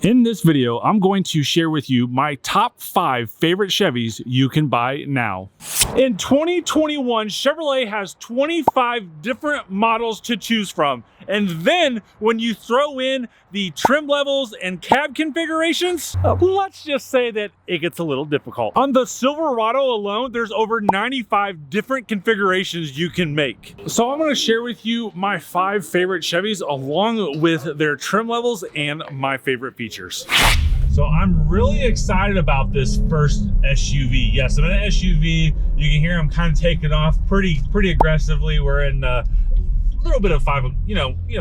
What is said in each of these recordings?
In this video, I'm going to share with you my top 5 favorite Chevys you can buy now. In 2021, Chevrolet has 25 different models to choose from. And then when you throw in the trim levels and cab configurations, let's just say that it gets a little difficult. On the Silverado alone, there's over 95 different configurations you can make. So I'm going to share with you my 5 favorite Chevys along with their trim levels and my favorite features. So I'm really excited about this first SUV. Yes, I'm in an SUV. You can hear I'm kind of taking off pretty aggressively. We're in a little bit of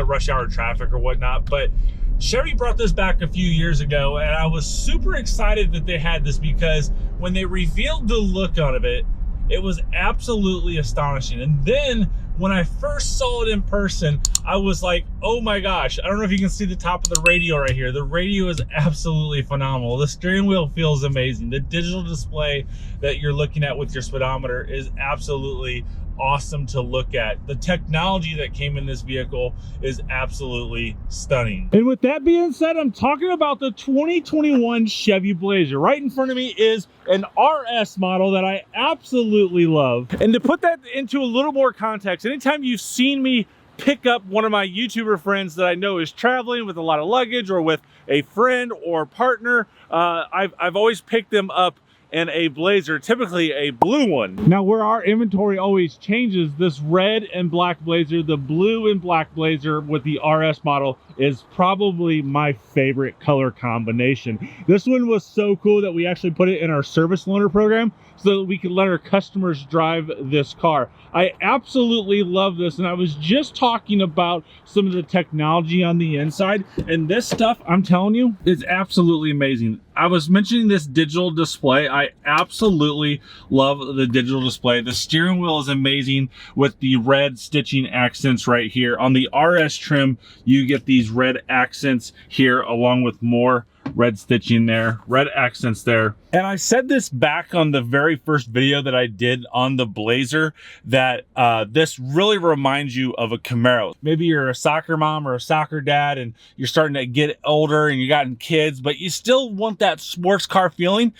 rush hour traffic or whatnot, but Chevy brought this back a few years ago, and I was super excited that they had this because when they revealed the look on it, it was absolutely astonishing. And then when I first saw it in person, I was like, oh my gosh, I don't know if you can see the top of the radio right here. The radio is absolutely phenomenal. The steering wheel feels amazing. The digital display that you're looking at with your speedometer is absolutely awesome to look at. The technology that came in this vehicle is absolutely stunning. And with that being said, I'm talking about the 2021 Chevy Blazer. Right in front of me is an RS model that I absolutely love. And to put that into a little more context, anytime you've seen me pick up one of my YouTuber friends that I know is traveling with a lot of luggage or with a friend or partner, I've always picked them up in a Blazer, typically a blue one. Now, where our inventory always changes, this red and black Blazer, the blue and black Blazer with the RS model is probably my favorite color combination. This one was so cool that we actually put it in our service loaner program so that we could let our customers drive this car. I absolutely love this, and I was just talking about some of the technology on the inside, and this stuff, I'm telling you, is absolutely amazing. I was mentioning this digital display. I absolutely love the digital display. The steering wheel is amazing with the red stitching accents right here. On the RS trim, you get these red accents here along with more red stitching there, red accents there. And I said this back on the very first video that I did on the Blazer, that this really reminds you of a Camaro. Maybe you're a soccer mom or a soccer dad and you're starting to get older and you got kids, but you still want that sports car feeling.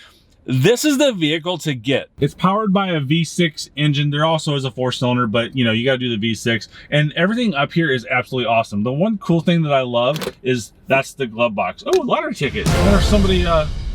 This is the vehicle to get. It's powered by a V6 engine. There also is a 4-cylinder, but you got to do the V6. And everything up here is absolutely awesome. The one cool thing that I love is that's the glove box. Oh, lottery ticket. I wonder if somebody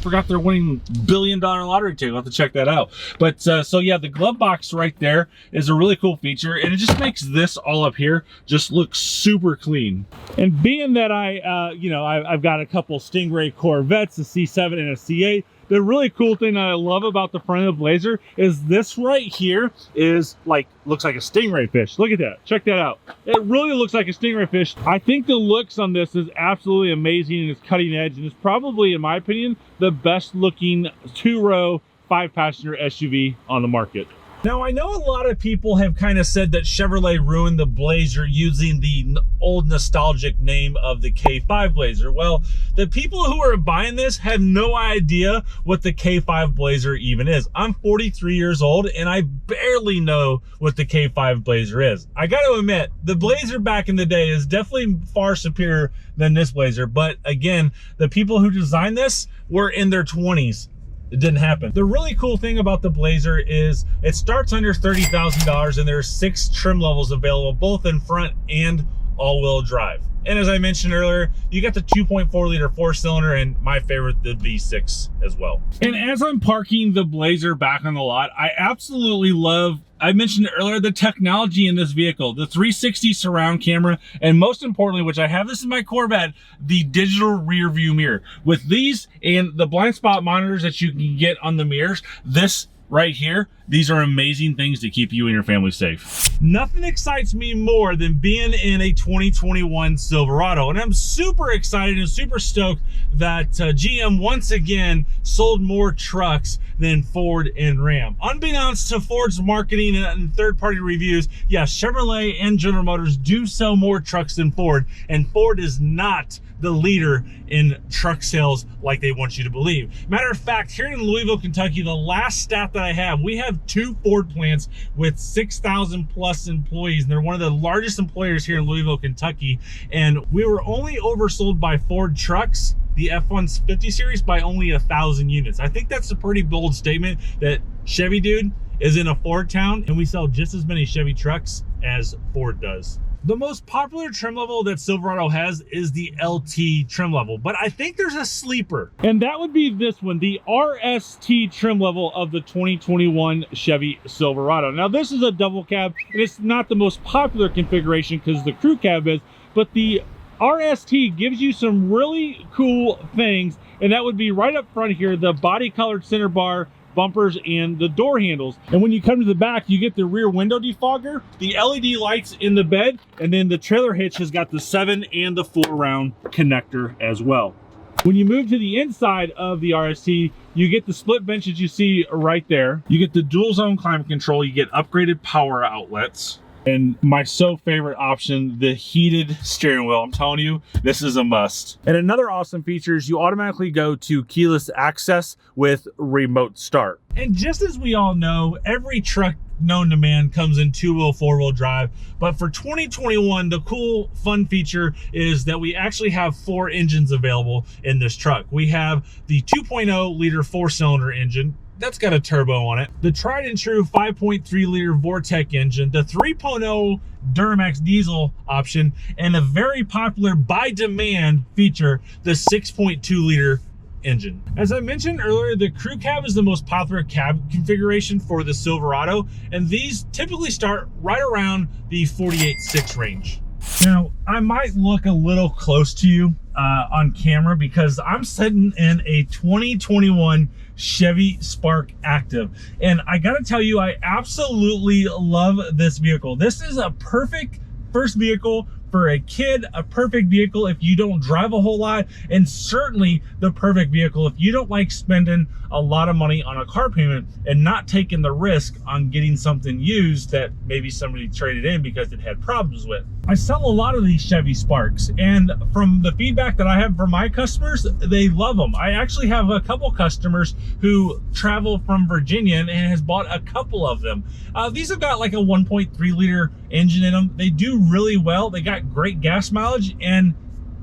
forgot their winning $1 billion lottery ticket. I'll have to check that out. But so yeah, the glove box right there is a really cool feature, and it just makes this all up here just look super clean. And being that I've got a couple Stingray Corvettes, a C7 and a C8, the really cool thing that I love about the front of the Blazer is this right here is looks like a stingray fish. Look at that. Check that out. It really looks like a stingray fish. I think the looks on this is absolutely amazing, and it's cutting edge, and it's probably, in my opinion, the best looking 2-row 5-passenger SUV on the market. Now, I know a lot of people have kind of said that Chevrolet ruined the Blazer using the old nostalgic name of the K5 Blazer. Well, the people who are buying this have no idea what the K5 Blazer even is. I'm 43 years old and I barely know what the K5 Blazer is. I got to admit, the Blazer back in the day is definitely far superior than this Blazer. But again, the people who designed this were in their 20s. It didn't happen. The really cool thing about the Blazer is it starts under $30,000 and there's 6 trim levels available, both in front and all-wheel drive. And as I mentioned earlier, you got the 2.4 liter 4-cylinder and my favorite, the V6 as well. And as I'm parking the Blazer back on the lot, I absolutely love, I mentioned earlier, the technology in this vehicle, the 360 surround camera, and most importantly, which I have this in my Corvette, the digital rear view mirror. With these and the blind spot monitors that you can get on the mirrors, this right here, these are amazing things to keep you and your family safe. Nothing excites me more than being in a 2021 Silverado, and I'm super excited and super stoked that GM once again sold more trucks than Ford and Ram. Unbeknownst to Ford's marketing and third-party reviews, yes, Chevrolet and General Motors do sell more trucks than Ford, and Ford is not the leader in truck sales like they want you to believe. Matter of fact, here in Louisville, Kentucky, the last stat that I have, we have 2 Ford plants with 6,000 plus employees. And they're one of the largest employers here in Louisville, Kentucky. And we were only oversold by Ford trucks, the F-150 series, by only 1,000 units. I think that's a pretty bold statement that Chevy dude is in a Ford town, and we sell just as many Chevy trucks as Ford does. The most popular trim level that Silverado has is the LT trim level, but I think there's a sleeper. And that would be this one, the RST trim level of the 2021 Chevy Silverado. Now this is a double cab, and it's not the most popular configuration because the crew cab is, but the RST gives you some really cool things, and that would be right up front here, the body colored center bar, bumpers, and the door handles. And when you come to the back, you get the rear window defogger, the LED lights in the bed, and then the trailer hitch has got the 7 and the 4 round connector as well. When you move to the inside of the RST, you get the split benches you see right there. You get the dual zone climate control, you get upgraded power outlets, and my favorite option, the heated steering wheel. I'm telling you, this is a must. And another awesome feature is you automatically go to keyless access with remote start. And just as we all know, every truck known to man comes in 2-wheel, 4-wheel drive. But for 2021, the cool, fun feature is that we actually have 4 engines available in this truck. We have the 2.0 liter 4-cylinder engine. That's got a turbo on it. The tried and true 5.3 liter Vortec engine, the 3.0 Duramax diesel option, and a very popular by demand feature, the 6.2 liter engine. As I mentioned earlier, the crew cab is the most popular cab configuration for the Silverado, and these typically start right around the 48.6 range. Now, I might look a little close to you on camera because I'm sitting in a 2021 Chevy Spark Active, and I gotta tell you, I absolutely love this vehicle. This is a perfect first vehicle for a kid, a perfect vehicle if you don't drive a whole lot, and certainly the perfect vehicle if you don't like spending a lot of money on a car payment and not taking the risk on getting something used that maybe somebody traded in because it had problems with. I sell a lot of these Chevy Sparks, and from the feedback that I have from my customers, they love them. I actually have a couple customers who travel from Virginia and has bought a couple of them. These have got like a 1.3 liter engine in them. They do really well. They got great gas mileage, and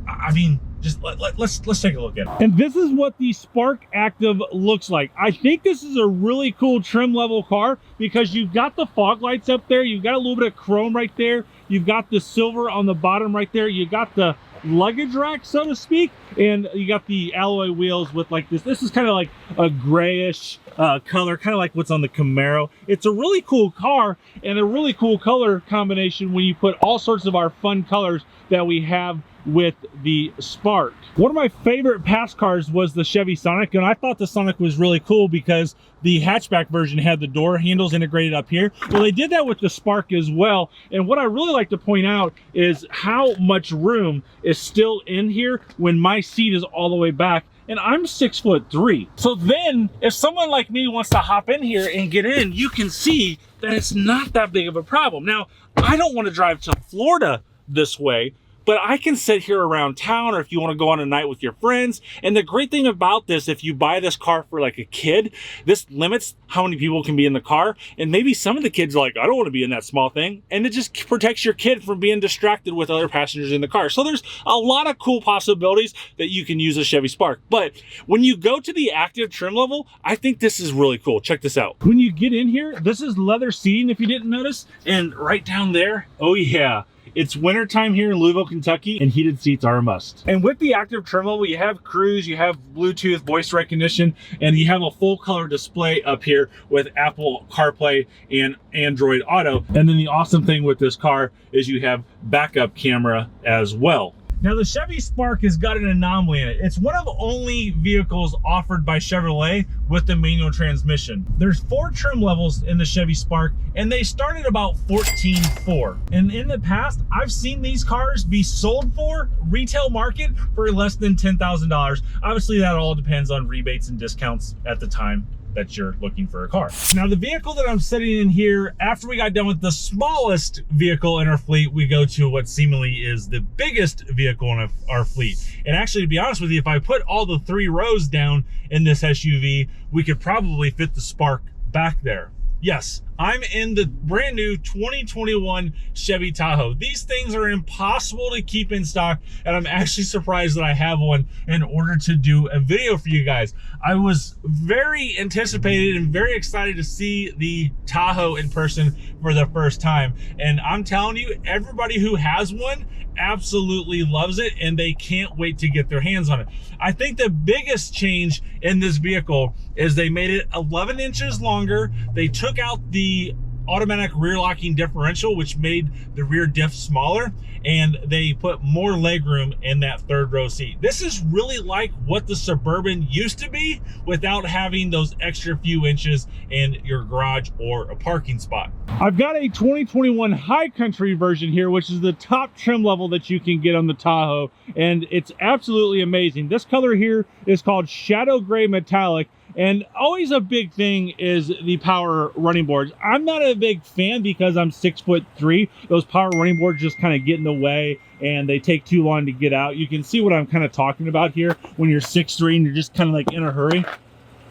I mean, just let's take a look at it. And this is what the Spark Active looks like. I think this is a really cool trim level car because you've got the fog lights up there, you've got a little bit of chrome right there, you've got the silver on the bottom right there, you got the luggage rack, so to speak, and you got the alloy wheels with like this is kind of like a grayish color, kind of like what's on the Camaro. It's a really cool car and a really cool color combination when you put all sorts of our fun colors that we have with the Spark. One of my favorite past cars was the Chevy Sonic, and I thought the Sonic was really cool because the hatchback version had the door handles integrated up here. Well, they did that with the Spark as well, and what I really like to point out is how much room is still in here when my seat is all the way back, and I'm 6'3". So then if someone like me wants to hop in here and get in, you can see that it's not that big of a problem. Now, I don't want to drive to Florida this way, but I can sit here around town, or if you want to go on a night with your friends. And the great thing about this, if you buy this car for like a kid, this limits how many people can be in the car. And maybe some of the kids are like, I don't want to be in that small thing. And it just protects your kid from being distracted with other passengers in the car. So there's a lot of cool possibilities that you can use a Chevy Spark. But when you go to the active trim level, I think this is really cool. Check this out. When you get in here, this is leather seating, if you didn't notice. And right down there, oh yeah, it's wintertime here in Louisville, Kentucky, and heated seats are a must. And with the active trim level, you have cruise, you have Bluetooth voice recognition, and you have a full color display up here with Apple CarPlay and Android Auto. And then the awesome thing with this car is you have backup camera as well. Now, the Chevy Spark has got an anomaly in it. It's one of only vehicles offered by Chevrolet with the manual transmission. There's 4 trim levels in the Chevy Spark, and they start at about $14,400. And in the past, I've seen these cars be sold for retail market for less than $10,000. Obviously, that all depends on rebates and discounts at the time that you're looking for a car. Now, the vehicle that I'm sitting in here, after we got done with the smallest vehicle in our fleet, we go to what seemingly is the biggest vehicle in our fleet. And actually, to be honest with you, if I put all the 3 rows down in this SUV, we could probably fit the Spark back there. Yes, I'm in the brand new 2021 Chevy Tahoe. These things are impossible to keep in stock, and I'm actually surprised that I have one in order to do a video for you guys. I was very anticipated and very excited to see the Tahoe in person for the first time. And I'm telling you, everybody who has one absolutely loves it, and they can't wait to get their hands on it. I think the biggest change in this vehicle is they made it 11 inches longer. They took out the automatic rear locking differential, which made the rear diff smaller, and they put more legroom in that third row seat. This is really like what the Suburban used to be without having those extra few inches in your garage or a parking spot. I've got a 2021 High Country version here, which is the top trim level that you can get on the Tahoe, and it's absolutely amazing. This color here is called Shadow Gray Metallic. And always a big thing is the power running boards. I'm not a big fan because I'm 6'3". Those power running boards just kind of get in the way and they take too long to get out. You can see what I'm kind of talking about here when you're 6'3" and you're just kind of like in a hurry.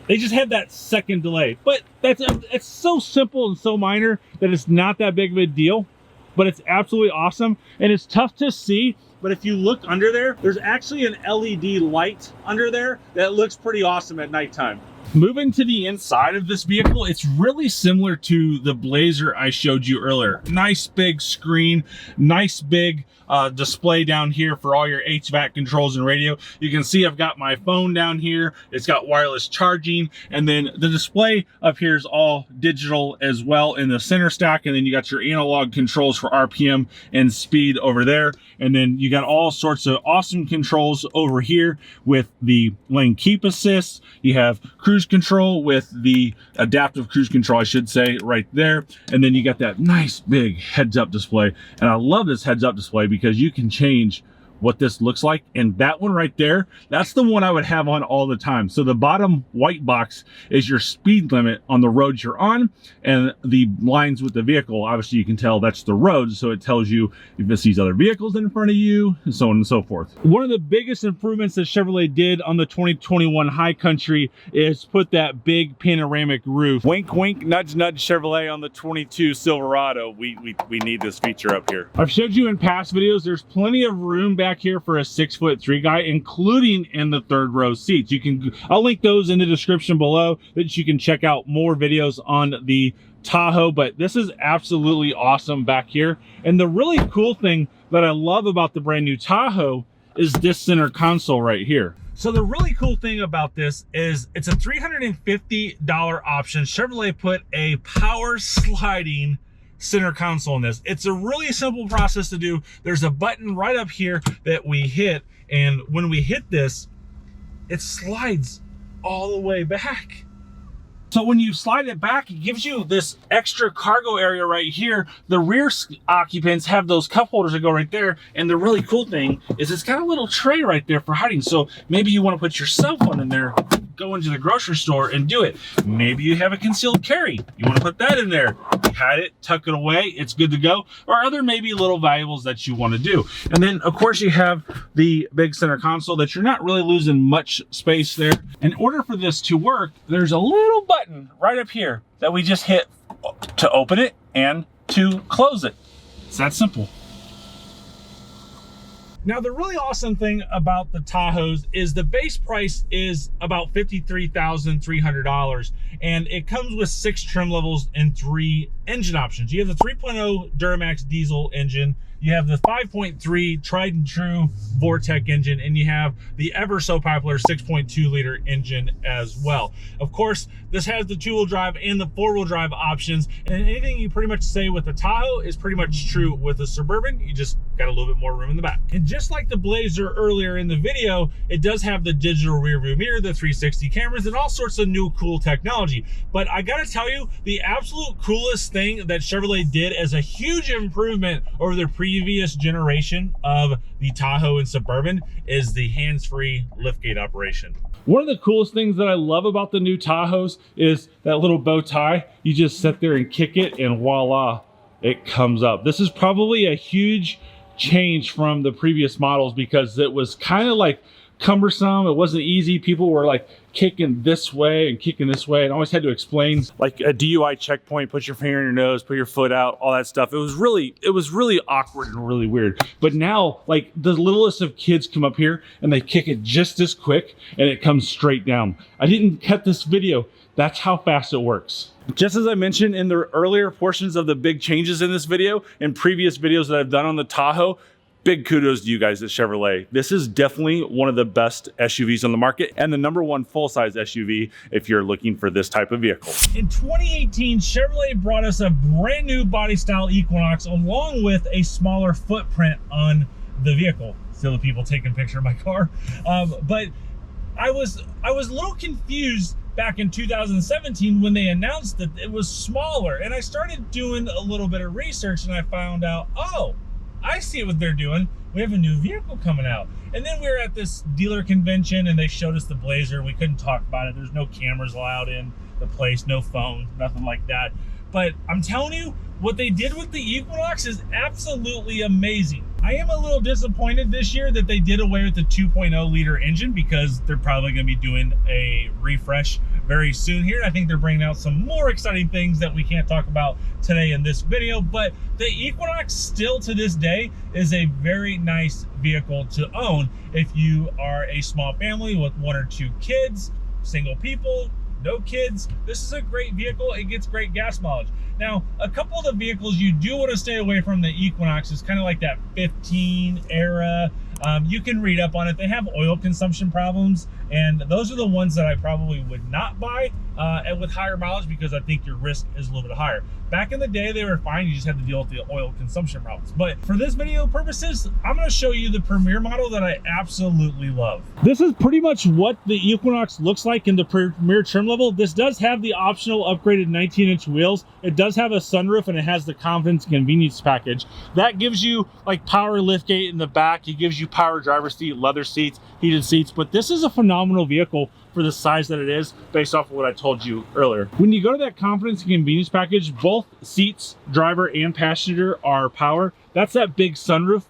They just have that second delay. But it's so simple and so minor that it's not that big of a deal. But it's absolutely awesome. And it's tough to see. But if you look under there, there's actually an LED light under there that looks pretty awesome at nighttime. Moving to the inside of this vehicle, it's really similar to the Blazer I showed you earlier. Nice big screen, nice big display down here for all your HVAC controls and radio. You can see I've got my phone down here. It's got wireless charging, and then the display up here is all digital as well in the center stack, and then you got your analog controls for RPM and speed over there, and then you got all sorts of awesome controls over here with the lane keep assist. You have cruise control with the adaptive cruise control, I should say, right there, and then you got that nice big heads-up display. And I love this heads-up display because you can change what this looks like, and that one right there, that's the one I would have on all the time. So the bottom white box is your speed limit on the roads you're on, and the lines with the vehicle, obviously you can tell that's the roads, so it tells you if it sees other vehicles in front of you, and so on and so forth. One of the biggest improvements that Chevrolet did on the 2021 High Country is put that big panoramic roof. Wink wink, nudge nudge, Chevrolet on the 22 Silverado. We need this feature up here. I've showed you in past videos, there's plenty of room back here for a 6'3" guy, including in the third row seats. I'll link those in the description below that you can check out more videos on the Tahoe, but this is absolutely awesome back here. And the really cool thing that I love about the brand new Tahoe is this center console right here. So the really cool thing about this is it's a $350 option. Chevrolet put a power sliding center console in this. It's a really simple process to do. There's a button right up here that we hit, and when we hit this, it slides all the way back. So when you slide it back, it gives you this extra cargo area right here. The rear occupants have those cup holders that go right there, and the really cool thing is it's got a little tray right there for hiding. So maybe you want to put your cell phone in there, go into the grocery store and do it. Maybe you have a concealed carry. You want to put that in there. You hide it, tuck it away, it's good to go. Or other maybe little valuables that you want to do. And then of course you have the big center console that you're not really losing much space there. In order for this to work, there's a little button right up here that we just hit to open it and to close it. It's that simple. Now, the really awesome thing about the Tahoes is the base price is about $53,300, and it comes with 6 trim levels and 3 engine options. You have the 3.0 Duramax diesel engine, you have the 5.3 tried and true Vortec engine, and you have the ever so popular 6.2 liter engine as well. Of course, this has the 2-wheel drive and the 4-wheel drive options, and anything you pretty much say with the Tahoe is pretty much true with the Suburban. You just got a little bit more room in the back. And just like the Blazer earlier in the video, it does have the digital rear view mirror, the 360 cameras, and all sorts of new cool technology. But I gotta tell you, the absolute coolest thing that Chevrolet did as a huge improvement over the previous generation of the Tahoe and Suburban is the hands-free liftgate operation. One of the coolest things that I love about the new Tahoes is that little bow tie. You just sit there and kick it and voila, it comes up. This is probably a huge change from the previous models because it was kind of like cumbersome. It wasn't easy. People were like kicking this way and kicking this way, and I always had to explain like a DUI checkpoint, put your finger in your nose, put your foot out, all that stuff. It was really awkward and really weird. But now, like, the littlest of kids come up here and they kick it just as quick and it comes straight down. I didn't cut this video. That's how fast it works. Just as I mentioned in the earlier portions of the big changes in this video and previous videos that I've done on the Tahoe, big kudos to you guys at Chevrolet. This is definitely one of the best SUVs on the market and the #1 full-size SUV if you're looking for this type of vehicle. In 2018, Chevrolet brought us a brand new body style Equinox along with a smaller footprint on the vehicle. Still the people taking a picture of my car. But I was a little confused back in 2017 when they announced that it was smaller, and I started doing a little bit of research and I found out, oh, I see what they're doing. We have a new vehicle coming out. And then we were at this dealer convention and they showed us the Blazer. We couldn't talk about it. There's no cameras allowed in the place, no phone, nothing like that. But I'm telling you, what they did with the Equinox is absolutely amazing. I am a little disappointed this year that they did away with the 2.0 liter engine because they're probably going to be doing a refresh very soon here. I think they're bringing out some more exciting things that we can't talk about today in this video, but the Equinox still to this day is a very nice vehicle to own if you are a small family with 1 or 2 kids, single people, no kids. This is a great vehicle. It gets great gas mileage. Now, a couple of the vehicles you do want to stay away from the Equinox is kind of like that 15 era. You can read up on it. They have oil consumption problems, and those are the ones that I probably would not buy and with higher mileage because I think your risk is a little bit higher. Back in the day, they were fine. You just had to deal with the oil consumption problems. But for this video purposes, I'm going to show you the Premier model that I absolutely love. This is pretty much what the Equinox looks like in the Premier trim level. This does have the optional upgraded 19-inch wheels. It does have a sunroof, and it has the Confidence Convenience package. That gives you like power liftgate in the back. It gives you power driver seat, leather seats, heated seats. But this is a phenomenal vehicle for the size that it is based off of what I told you earlier. When you go to that Confidence and Convenience package, both seats, driver and passenger, are power. That's that big sunroof.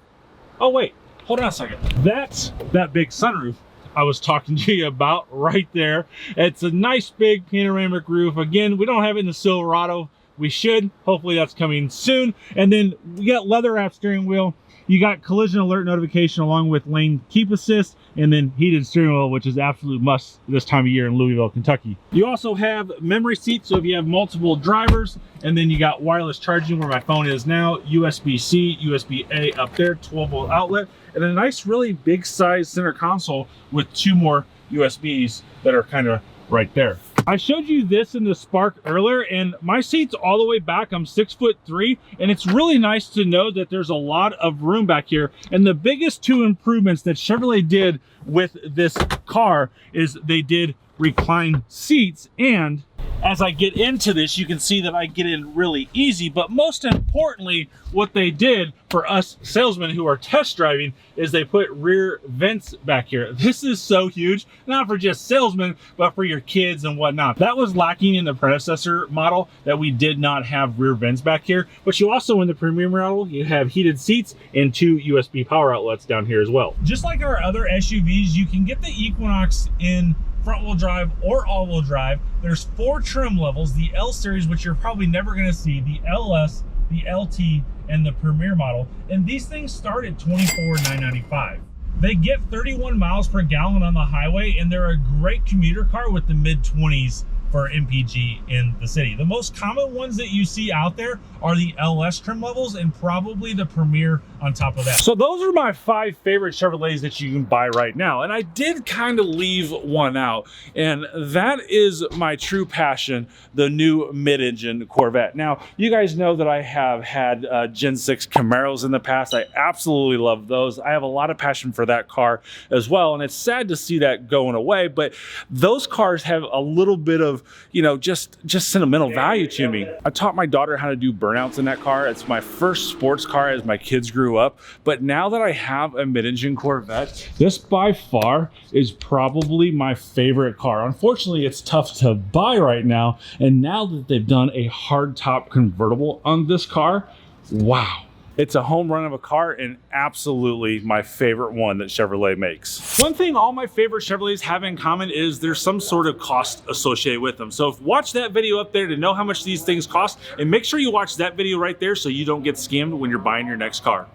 Oh wait, hold on a second. That's that big sunroof I was talking to you about right there. It's a nice big panoramic roof. Again, we don't have it in the Silverado. We should. Hopefully that's coming soon. And then we got leather wrap steering wheel. You got collision alert notification along with lane keep assist, and then heated steering wheel, which is absolute must this time of year in Louisville, Kentucky. You also have memory seats, so if you have multiple drivers, and then you got wireless charging where my phone is now, USB-C, USB-A up there, 12-volt outlet, and a nice, really big size center console with 2 more USBs that are kind of right there. I showed you this in the Spark earlier, and my seat's all the way back. I'm 6'3", and it's really nice to know that there's a lot of room back here. And the biggest 2 improvements that Chevrolet did with this car is they did recline seats, and as I get into this, you can see that I get in really easy. But most importantly, what they did for us salesmen who are test driving is they put rear vents back here. This is so huge, not for just salesmen, but for your kids and whatnot. That was lacking in the predecessor model, that we did not have rear vents back here. But you also, in the Premier model, you have heated seats and 2 USB power outlets down here as well. Just like our other SUVs, you can get the Equinox in front-wheel drive or all-wheel drive. There's 4 trim levels: the L series, which you're probably never going to see, the LS, the LT, and the Premier model. And these things start at $24,995. They get 31 miles per gallon on the highway, and they're a great commuter car with the mid-20s for MPG in the city. The most common ones that you see out there are the LS trim levels and probably the Premier on top of that. So those are my 5 favorite Chevrolets that you can buy right now. And I did kind of leave one out, and that is my true passion, the new mid-engine Corvette. Now, you guys know that I have had Gen 6 Camaros in the past. I absolutely love those. I have a lot of passion for that car as well, and it's sad to see that going away, but those cars have a little bit of, you know, just sentimental value to me. I taught my daughter how to do burnouts in that car. It's my first sports car as my kids grew up, but now that I have a mid-engine Corvette, this by far is probably my favorite car. Unfortunately, it's tough to buy right now, and now that they've done a hardtop convertible on this car, wow. It's a home run of a car and absolutely my favorite one that Chevrolet makes. One thing all my favorite Chevrolets have in common is there's some sort of cost associated with them. So watch that video up there to know how much these things cost, and make sure you watch that video right there so you don't get scammed when you're buying your next car.